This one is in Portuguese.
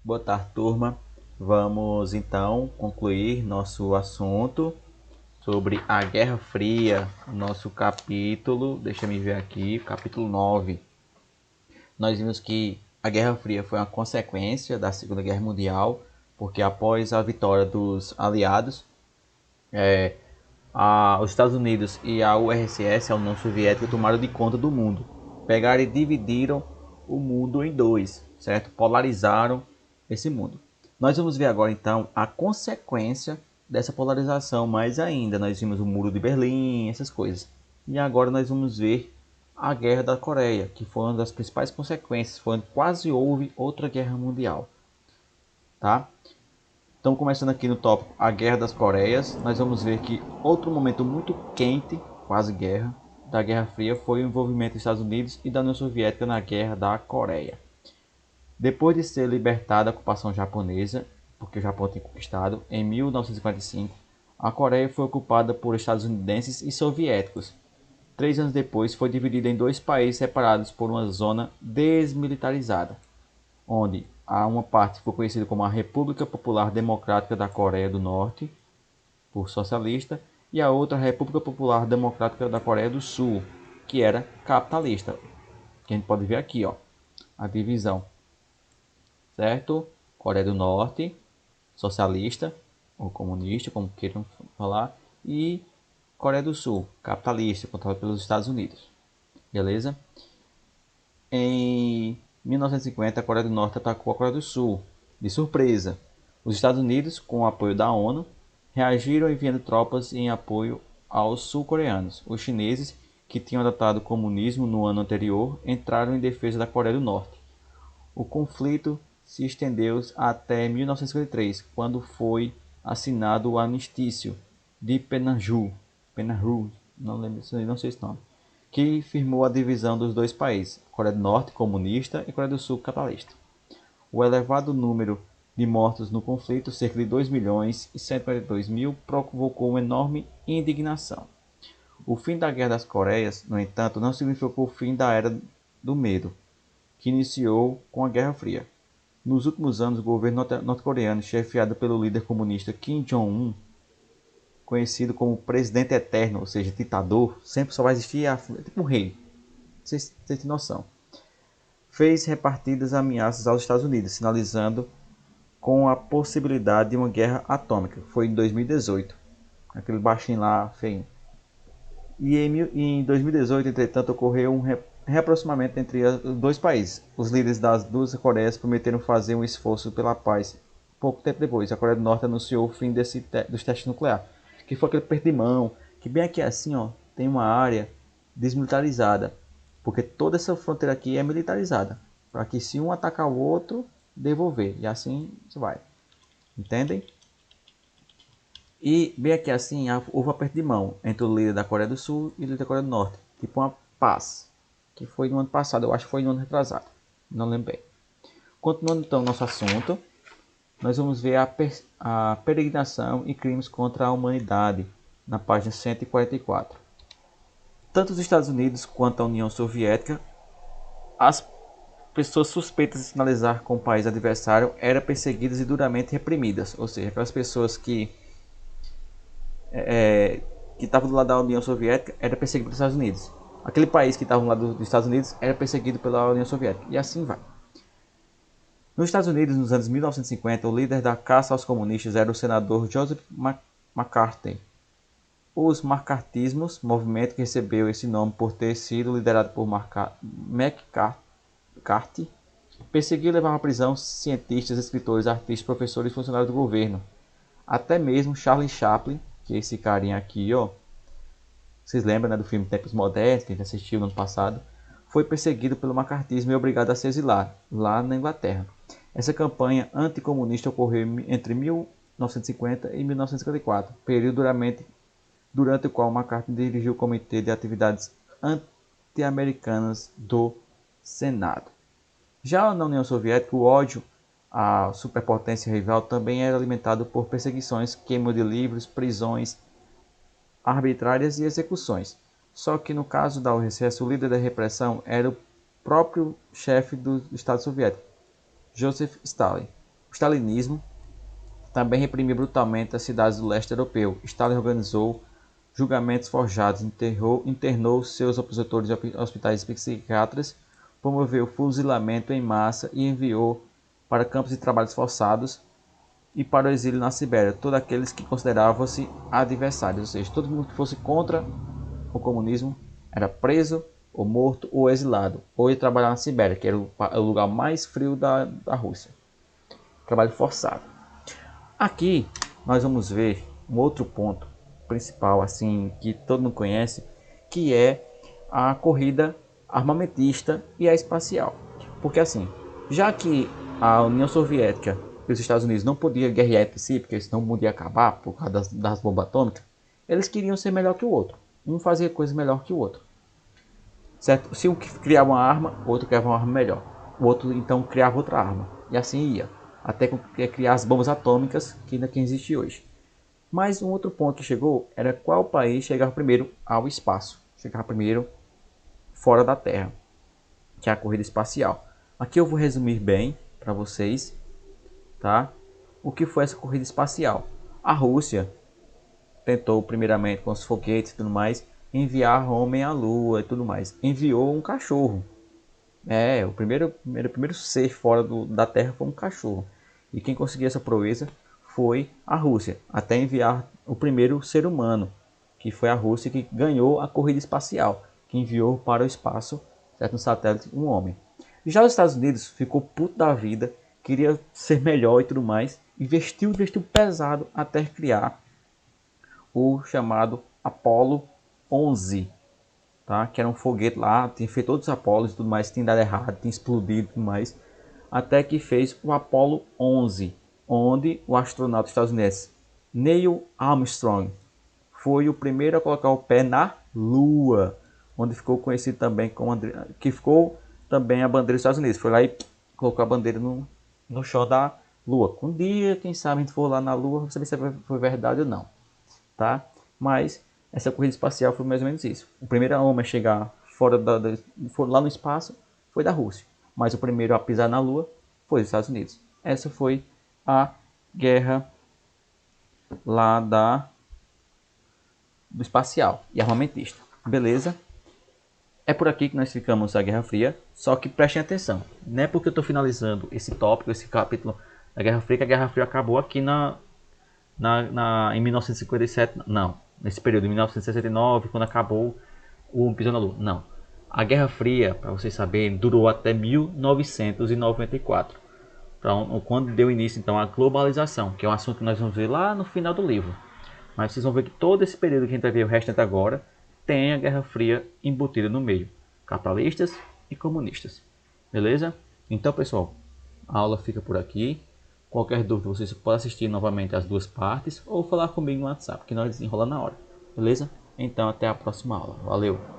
Boa tarde, turma. Vamos então concluir nosso assunto sobre a Guerra Fria, nosso capítulo, deixa eu ver aqui, capítulo 9. Nós vimos que a Guerra Fria foi uma consequência da Segunda Guerra Mundial, porque após a vitória dos aliados, os Estados Unidos e a URSS, a União Soviética, tomaram de conta do mundo. Pegaram e dividiram o mundo em dois, certo? Polarizaram esse mundo. Nós vamos ver agora então a consequência dessa polarização mais ainda. Nós vimos o Muro de Berlim, essas coisas. E agora nós vamos ver a Guerra da Coreia, que foi uma das principais consequências, foi onde quase houve outra guerra mundial, tá? Então, começando aqui no tópico a Guerra das Coreias, nós vamos ver que outro momento muito quente, quase guerra, da Guerra Fria foi o envolvimento dos Estados Unidos e da União Soviética na Guerra da Coreia. Depois de ser libertada da ocupação japonesa, porque o Japão tinha conquistado, em 1955, a Coreia foi ocupada por estadunidenses e soviéticos. 3 anos depois, foi dividida em dois países separados por uma zona desmilitarizada, onde uma parte foi conhecida como a República Popular Democrática da Coreia do Norte, por socialista, e a outra a República Popular Democrática da Coreia do Sul, que era capitalista. Que a gente pode ver aqui, ó, a divisão, certo? Coreia do Norte, socialista, ou comunista, como queiram falar, e Coreia do Sul, capitalista, controlada pelos Estados Unidos. Beleza? Em 1950, a Coreia do Norte atacou a Coreia do Sul, de surpresa. Os Estados Unidos, com o apoio da ONU, reagiram enviando tropas em apoio aos sul-coreanos. Os chineses, que tinham adotado o comunismo no ano anterior, entraram em defesa da Coreia do Norte. O conflito se estendeu até 1953, quando foi assinado o Armistício de Penanju, não lembro, não sei esse nome, que firmou a divisão dos dois países, Coreia do Norte comunista e Coreia do Sul capitalista. O elevado número de mortos no conflito, cerca de 2 milhões e 142 mil, provocou uma enorme indignação. O fim da Guerra das Coreias, no entanto, não significou o fim da Era do Medo, que iniciou com a Guerra Fria. Nos últimos anos, o governo norte-coreano, chefiado pelo líder comunista Kim Jong-un, conhecido como Presidente Eterno, ou seja, ditador, sempre só vai existir tipo um rei. Vocês têm noção. Fez repartidas ameaças aos Estados Unidos, sinalizando com a possibilidade de uma guerra atômica. Foi em 2018. Aquele baixinho lá, feio. E em 2018, entretanto, ocorreu um reaproximamento entre os dois países. Os líderes das duas Coreias prometeram fazer um esforço pela paz. Pouco tempo depois, a Coreia do Norte anunciou o fim dos testes nucleares, que foi aquele perto de mão, que bem aqui assim, ó, tem uma área desmilitarizada, porque toda essa fronteira aqui é militarizada, para que se um atacar o outro, devolver, e assim vai. Entendem? E bem aqui assim, houve um aperto de mão entre o líder da Coreia do Sul e o líder da Coreia do Norte. Tipo uma paz. Que foi no ano passado, eu acho que foi no ano retrasado. Não lembro bem. Continuando então o nosso assunto, nós vamos ver a peregrinação e crimes contra a humanidade, na página 144. Tanto os Estados Unidos quanto a União Soviética, as pessoas suspeitas de sinalizar com o país adversário eram perseguidas e duramente reprimidas. Ou seja, aquelas pessoas que estava do lado da União Soviética era perseguido pelos Estados Unidos. Aquele país que estava do lado dos Estados Unidos era perseguido pela União Soviética. E assim vai. Nos Estados Unidos, nos anos 1950, o líder da caça aos comunistas era o senador Joseph McCarthy. Os macartismos, movimento que recebeu esse nome por ter sido liderado por McCarthy, perseguiu e levava à prisão cientistas, escritores, artistas, professores e funcionários do governo. Até mesmo Charlie Chaplin, que é esse carinha aqui, ó, vocês lembram, né, do filme Tempos Modernos, que a gente assistiu no ano passado, foi perseguido pelo macartismo e obrigado a se exilar, lá na Inglaterra. Essa campanha anticomunista ocorreu entre 1950 e 1954, período durante o qual McCarthy dirigiu o Comitê de Atividades Anti-Americanas do Senado. Já na União Soviética, o ódio à superpotência rival também era alimentado por perseguições, queima de livros, prisões arbitrárias e execuções. Só que no caso da URSS, o líder da repressão era o próprio chefe do Estado Soviético, Joseph Stalin. O stalinismo também reprimiu brutalmente as cidades do leste europeu. Stalin organizou julgamentos forjados, internou seus opositores em hospitais psiquiátricos, promoveu fuzilamento em massa e enviou para campos de trabalhos forçados e para o exílio na Sibéria todos aqueles que consideravam-se adversários, ou seja, todo mundo que fosse contra o comunismo era preso, ou morto, ou exilado, ou ia trabalhar na Sibéria, que era o lugar mais frio da Rússia. Trabalho forçado. Aqui nós vamos ver um outro ponto principal, assim, que todo mundo conhece, que é a corrida armamentista e a espacial. Porque assim, já que a União Soviética e os Estados Unidos não podiam guerrear entre si, porque senão o mundo ia acabar por causa das bombas atômicas, eles queriam ser melhor que o outro. Um fazia coisa melhor que o outro. Certo? Se um criava uma arma, o outro criava uma arma melhor. O outro então criava outra arma. E assim ia. Até criar as bombas atômicas que ainda existe hoje. Mas um outro ponto que chegou era qual país chegava primeiro ao espaço. Chegava primeiro fora da Terra. Que é a corrida espacial. Aqui eu vou resumir bem para vocês. Tá? O que foi essa corrida espacial? A Rússia tentou primeiramente com os foguetes e tudo mais enviar homem à Lua e tudo mais. Enviou um cachorro. O primeiro ser fora da Terra foi um cachorro. E quem conseguiu essa proeza foi a Rússia, até enviar o primeiro ser humano, que foi a Rússia que ganhou a corrida espacial, que enviou para o espaço, certo, no satélite, um homem. Já os Estados Unidos ficou puto da vida, queria ser melhor e tudo mais, investiu pesado até criar o chamado Apollo 11, tá? Que era um foguete lá, tinha feito todos os Apolos e tudo mais, tinha dado errado, tinha explodido e tudo mais, até que fez o Apollo 11, onde o astronauta estadunidense Neil Armstrong foi o primeiro a colocar o pé na Lua, onde ficou conhecido também como que ficou também a bandeira dos Estados Unidos. Foi lá e colocou a bandeira no chão da Lua. Um dia, quem sabe, a gente for lá na Lua, vamos saber se foi verdade ou não, tá? Mas essa corrida espacial foi mais ou menos isso. O primeiro homem a chegar lá no espaço foi da Rússia, mas o primeiro a pisar na Lua foi dos Estados Unidos. Essa foi a guerra lá do espacial e armamentista. Beleza? É por aqui que nós ficamos a Guerra Fria, só que prestem atenção. Não é porque eu estou finalizando esse tópico, esse capítulo da Guerra Fria, que a Guerra Fria acabou aqui em 1957, não. Nesse período, em 1969, quando acabou o Pisão na Lua. Não. A Guerra Fria, para vocês saberem, durou até 1994. Então, quando deu início então, à globalização, que é um assunto que nós vamos ver lá no final do livro. Mas vocês vão ver que todo esse período que a gente vai ver o restante agora, tem a Guerra Fria embutida no meio. Capitalistas e comunistas. Beleza? Então, pessoal, a aula fica por aqui. Qualquer dúvida, vocês podem assistir novamente as duas partes ou falar comigo no WhatsApp, que nós desenrolamos na hora. Beleza? Então, até a próxima aula. Valeu!